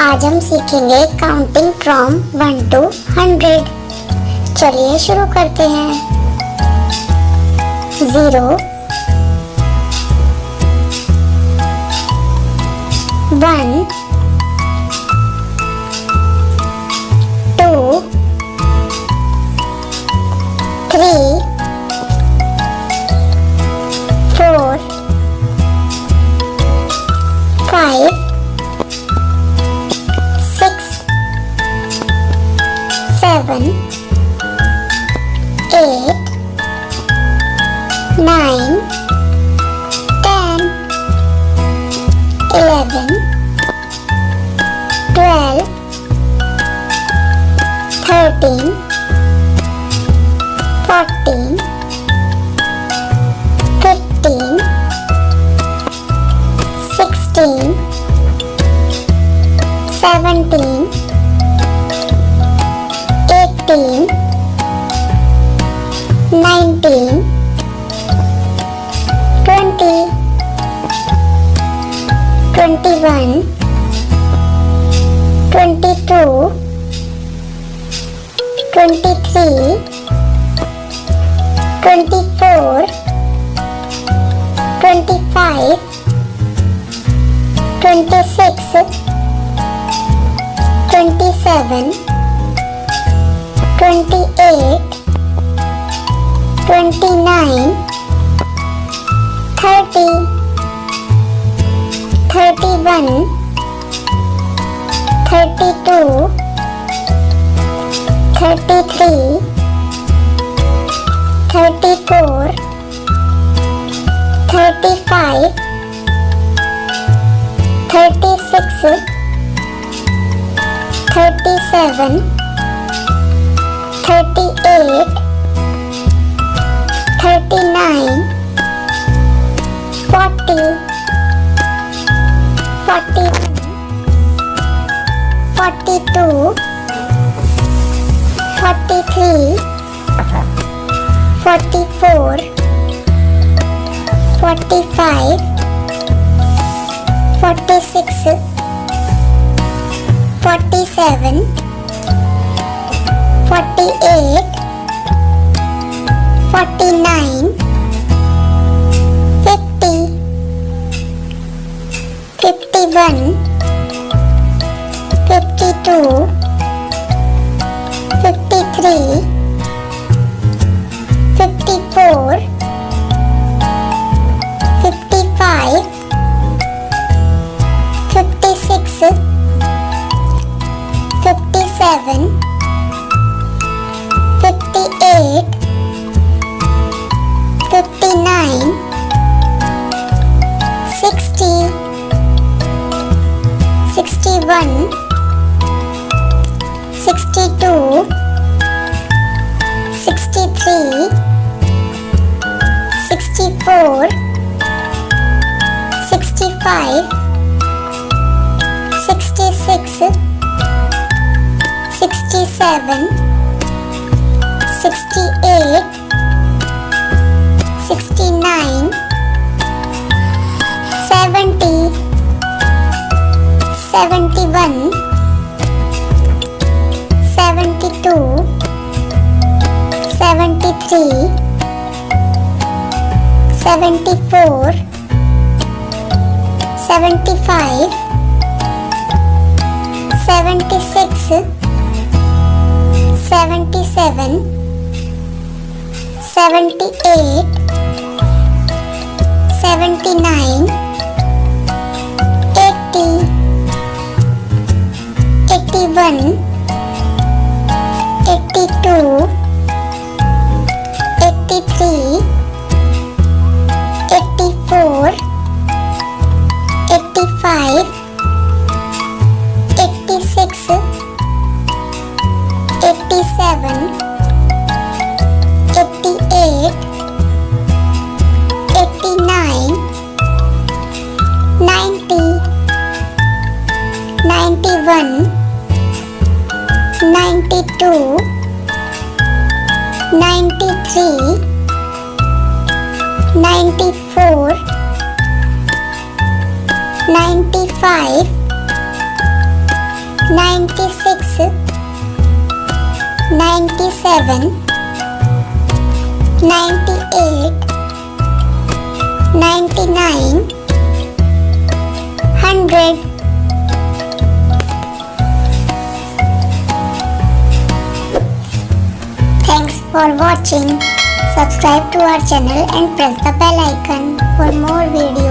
आज हम सीखेंगे काउंटिंग फ्रॉम 1 to 100। चलिए शुरू करते हैं। 0 1 2 3 4 5 7 8 9 10 11 12 13 14 15 16 17 18 19 20 21 22 23 24 25 26 27 28 29 30 31 32 33 34 35 36 37 38 39 40 41 42 43 44 45 46 47 48 49 50 51 52 53 54 55 56 57 58 59 60 61 62 63 64 65 66 67 68 69 70 71 72 73 74 75 76 77 78 79 80 81 82 83 84 85 86 87 88 89 90 91 92 93 94 95 96, 97, 98, 99, 100. Thanks for watching. Subscribe to our channel and press the bell icon for more videos.